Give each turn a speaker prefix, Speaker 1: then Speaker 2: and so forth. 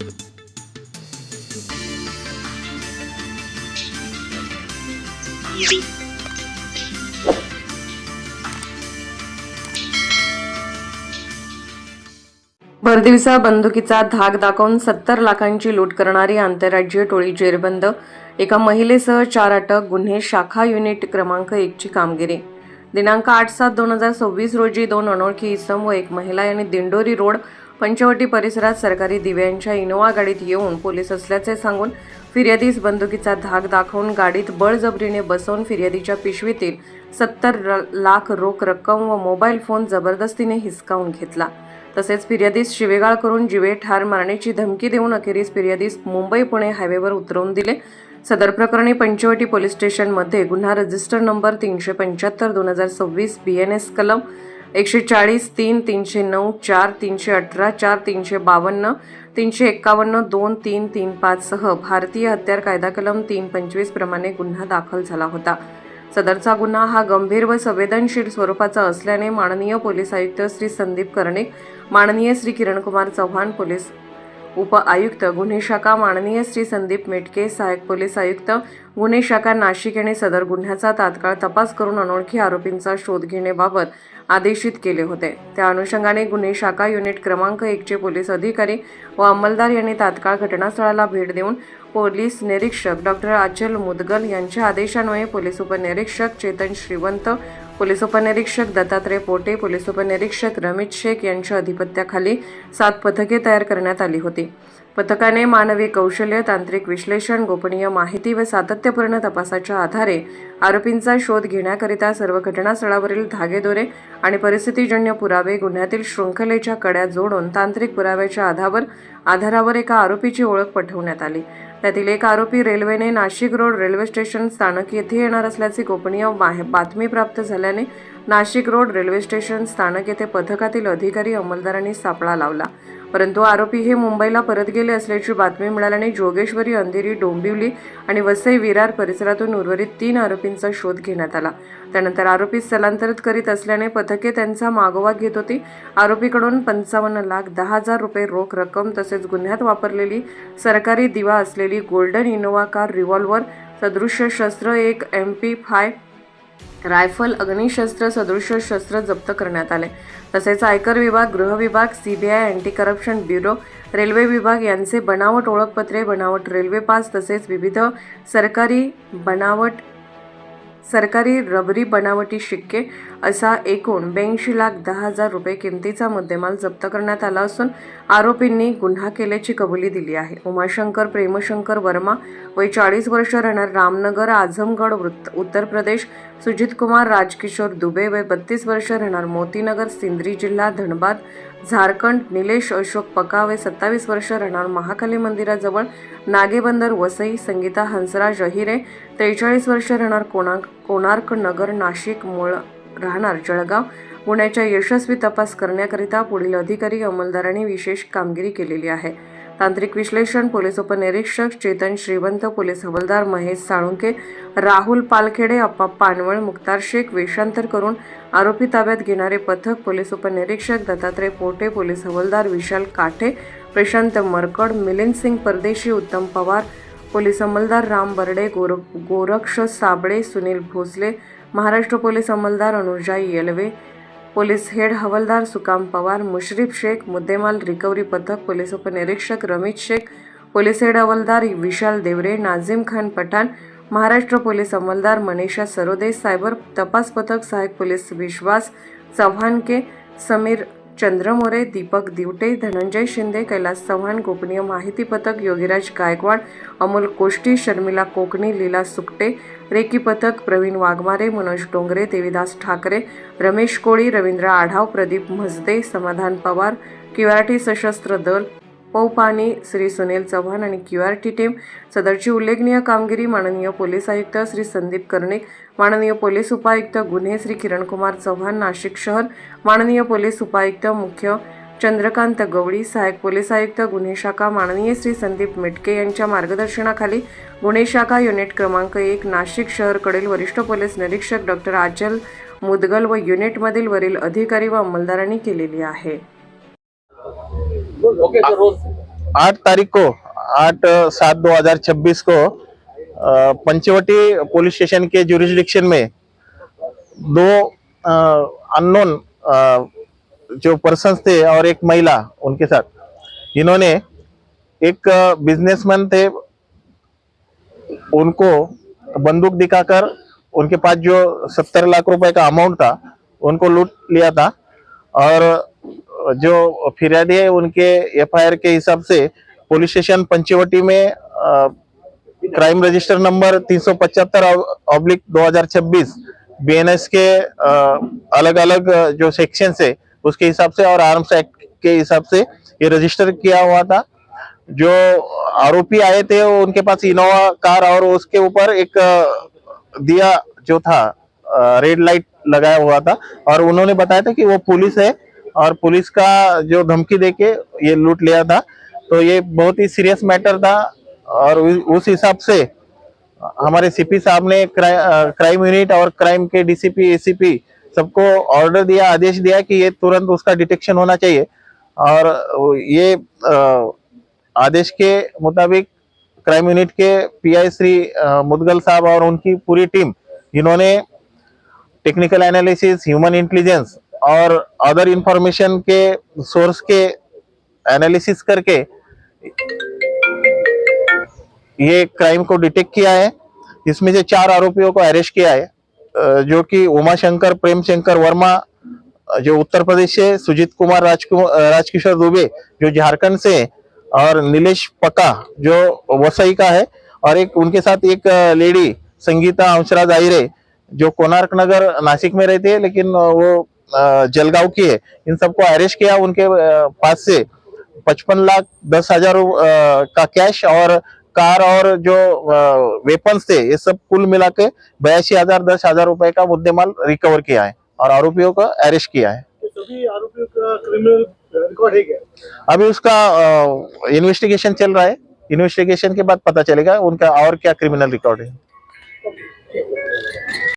Speaker 1: भरदिवसा बंदुकीचा धाक दाखवून 70 लाखांची लूट करणारी आंतरराज्यीय टोळी जेरबंद, एका महिलेसह 4 अटक, गुन्हे शाखा युनिट क्रमांक 1 ची कामगिरी। दिनांक 8/7/2026 रोजी 2 अनोळखी इसम व एक महिला यांनी दिंडोरी रोड पंचवटी परिसरात सरकारी दिव्यांच्या इनोवा गाडीत येऊन पोलीस असल्याचे सांगून फिर्यादीस बंदुकीचा धाक दाखवून गाडीत बळजबरीने बसवून फिर्यादीच्या पिशवीतील 70 लाख रोख रक्कम व मोबाईल फोन जबरदस्तीने हिसकावून घेतला। तसेच फिर्यादीस शिवेगाळ करून जीवे ठार मारण्याची धमकी देऊन अखेरीस फिर्यादीस मुंबई पुणे हायवेवर उतरवून दिले। सदर प्रकरणी पंचवटी पोलीस स्टेशनमध्ये गुन्हा रजिस्टर नंबर 375/2026 BNS कलम 140 3 309 4 318 4 352 351 2 335 सह भारतीय हत्यार कायदा कलम 325 प्रमाणे गुन्हा दाखल झाला होता। सदरचा गुन्हा हा गंभीर व संवेदनशील स्वरूपाचा असल्याने माननीय पोलीस आयुक्त श्री संदीप कर्णिक, माननीय श्री किरणकुमार चव्हाण पोलीस उप आयुक्त गुन्हे शाखा, माननीय श्री संदीप मेटके सहाय्यक पोलीस आयुक्त गुन्हे शाखा नाशिक यांनी सदर गुन्ह्याचा तात्काळ तपास करून अनोळखी आरोपींचा शोध घेण्याबाबत आदेशित केले होते। त्या अनुषंगाने गुन्हे शाखा युनिट क्रमांक 1 चे पोलीस अधिकारी व अंमलदार यांनी तात्काळ घटनास्थळाला भेट देऊन पोलीस निरीक्षक डॉक्टर आचल मुदगल यांच्या आदेशान्वये पोलीस उपनिरीक्षक चेतन श्रीवंत, पोलीस उपनिरीक्षक दत्तात्रय पोटे, पोलीस उपनिरीक्षक रमेश शेख यांच्या अधिपत्याखाली 7 पथके तयार करण्यात आली होती। पथकाने मानवी कौशल्य, तांत्रिक विश्लेषण, गोपनीय माहिती व सातत्यपूर्ण तपासाच्या आधारे आरोपींचा शोध घेण्याकरिता सर्व घटनास्थळावरील धागेदोरे आणि परिस्थितीजन्य पुरावे, गुन्ह्यातील शृंखलेच्या कड्या जोडून तांत्रिक पुराव्याच्या आधारावर एका आरोपीची ओळख पटवण्यात आली। त्यातील एक आरोपी रेल्वेने नाशिक रोड रेल्वे स्टेशन स्थानक येथे येणार असल्याची गोपनीय बातमी प्राप्त झाल्याने नाशिक रोड रेल्वे स्टेशन स्थानक येथे पथकातील अधिकारी अंमलदारांनी सापळा लावला, परंतु आरोपी हे मुंबईला परत गेले असल्याची बातमी मिळाल्याने जोगेश्वरी, अंधेरी, डोंबिवली आणि वसई विरार परिसरातून उर्वरित 3 आरोपींचा शोध घेण्यात आला। त्यानंतर आरोपी स्थलांतरित करीत असल्याने पथके त्यांचा मागोवा घेत होती। आरोपीकडून 55,10,000 रुपये रोख रक्कम तसेच गुन्ह्यात वापरलेली सरकारी दिवा असलेली गोल्डन इनोवा कार, रिव्हॉल्वर सदृश्य शस्त्र, एक MP5 रायफल, अग्निशस्त्र सदृश्य शस्त्र जप्त करण्यात आले। तसेच आयकर विभाग, गृह विभाग, CBI, anti corruption bureau, railway विभाग यांचे बनावट ओळखपत्रे, बनावट रेल्वे पास तसेच विविध सरकारी रबरी बनावटी शिक्के असा एकूण 82,10,000 रुपये किमतीचा मुद्देमाल जप्त करण्यात आला असून आरोपींनी गुन्हा केल्याची कबुली दिली आहे। उमाशंकर प्रेमशंकर वर्मा, वय 40 वर्ष, राहणार रामनगर, आझमगड, उत्तर प्रदेश। सुजित कुमार राजकिशोर दुबे, वय 32 वर्ष, राहणार मोतीनगर, सिंदरी जिल्हा, धनबाद, झारखंड। निलेश अशोक पका, वय 27 वर्ष, राहणार महाकाली मंदिराजवळ, नागेबंदर, वसई। संगीता हंसराज अहिरे, 43 वर्ष, राहणार कोणार्क नगर, नाशिक, मूळ राहणार जळगाव। गुन्ह्याचा यशस्वी तपास करण्याकरिता पुढील अधिकारी अंमलदारांनी विशेष कामगिरी केलेली आहे। तांत्रिक विश्लेषण पोलीस उपनिरीक्षक चेतन श्रीवंत, पोलीस हवालदार महेश साळुंके, राहुल पालखेडे, अप्पा पानवळ, मुक्तार शेख। वेषांतर करून आरोपी ताब्यात घेणारे पथक पोलीस उपनिरीक्षक दत्तात्रय पोटे, पोलीस हवालदार विशाल काठे, प्रशांत मरकड, मिलिंद सिंग परदेशी, उत्तम पवार, पोलीस अंमलदार राम बर्डे, गोरक्ष साबळे, सुनील भोसले, महाराष्ट्र पोलीस अंमलदार अनुजा येलवे, पोलीस हेड हवालदार सुकाम पवार, मुश्रीफ शेख। मुद्देमाल रिकव्हरी पथक पोलीस उपनिरीक्षक रमेश शेख, पोलीस हेड हवालदार विशाल देवरे, नाझिम खान पठाण, महाराष्ट्र पोलीस अंमलदार मनीषा सरोदे, सायबर तपास पथक सहाय्यक पोलीस विश्वास चव्हाणके, समीर चंद्रमोरे, दीपक दिवटे, धनंजय शिंदे, कैलास चव्हाण। गोपनीय माहिती पथक योगीराज गायकवाड, अमोल कोष्टी, शर्मिला कोकणी, लीला सुकटे। रेकी पथक प्रवीण वाघमारे, मनोज डोंगरे, देवीदास ठाकरे, रमेश कोळी, रवींद्र आढाव, प्रदीप म्हसदे, समाधान पवार। QRT सशस्त्र दल पौपानी श्री सुनील चव्हाण आणि QRT टीम। सदरची उल्लेखनीय कामगिरी माननीय पोलीस आयुक्त श्री संदीप कर्णिक, माननीय पोलीस उपायुक्त गुन्हे श्री किरणकुमार चव्हाण नाशिक शहर, माननीय पोलीस उपायुक्त मुख्य चंद्रकांत गवळी, सहाय्यक पोलीस आयुक्त गुन्हे शाखा माननीय श्री संदीप मेटके यांच्या मार्गदर्शनाखाली गुन्हे शाखा युनिट क्रमांक 1 नाशिक शहरकडील वरिष्ठ पोलीस निरीक्षक डॉक्टर आचल मुदगल व युनिटमधील वरील अधिकारी व अंमलदारांनी केलेली आहे।
Speaker 2: 8 तारीख को 8/7/2026 को पंचवटी पुलिस स्टेशन के जुरिस्डिक्शन में दो अननोन जो पर्सन्स थे और एक महिला उनके साथ, इन्होंने एक बिजनेसमैन थे, उनको बंदूक दिखाकर उनके पास जो 70 लाख रुपए का अमाउंट था उनको लूट लिया था। और जो फिरियादी है उनके एफआईआर के हिसाब से पुलिस स्टेशन पंचवटी में क्राइम रजिस्टर नंबर 375/2026 बीएनएस के अलग अलग जो सेक्शन है उसके हिसाब से और आर्म्स एक्ट के हिसाब से ये रजिस्टर किया हुआ था। जो आरोपी आए थे वो उनके पास इनोवा कार और उसके ऊपर एक दिया जो था रेड लाइट लगाया हुआ था और उन्होंने बताया था कि वो पुलिस है और पुलिस का जो धमकी देके ये लूट लिया था। तो ये बहुत ही सीरियस मैटर था और उस हिसाब से हमारे सीपी साहब ने क्राइम यूनिट और क्राइम के डीसीपी एसीपी सबको ऑर्डर दिया, आदेश दिया कि ये तुरंत उसका डिटेक्शन होना चाहिए। और ये आदेश के मुताबिक क्राइम यूनिट के पीआई श्री मुदगल साहब और उनकी पूरी टीम, इन्होंने टेक्निकल एनालिसिस, ह्यूमन इंटेलिजेंस और अदर इंफॉर्मेशन के सोर्स के एनालिसिस करके ये क्राइम को डिटेक्ट किया है। इसमें से 4 आरोपियों को अरेस्ट किया है, जो कि उमाशंकर प्रेम शंकर वर्मा जो उत्तर प्रदेश से, सुजीत कुमार राजकिशोर दुबे जो झारखंड से, और नीलेश पक्का जो वसई का है, और एक उनके साथ एक लेडी संगीता अंशराज आहिरे जो कोणार्क नगर नासिक में रहती है लेकिन वो जलगांव की है। इन सबको अरेस्ट किया। उनके पास से 55,10,000 का कैश और कार और जो वेपन्स थे ये सब कुल मिला के 82,000-10,000 रुपए का मुद्देमाल रिकवर किया है और आरोपियों को अरेस्ट किया है।
Speaker 3: सभी आरोपियों का क्रिमिनल रिकॉर्ड है क्या?
Speaker 2: अभी उसका इन्वेस्टिगेशन चल रहा है। इन्वेस्टिगेशन के बाद पता चलेगा उनका और क्या क्रिमिनल रिकॉर्ड है।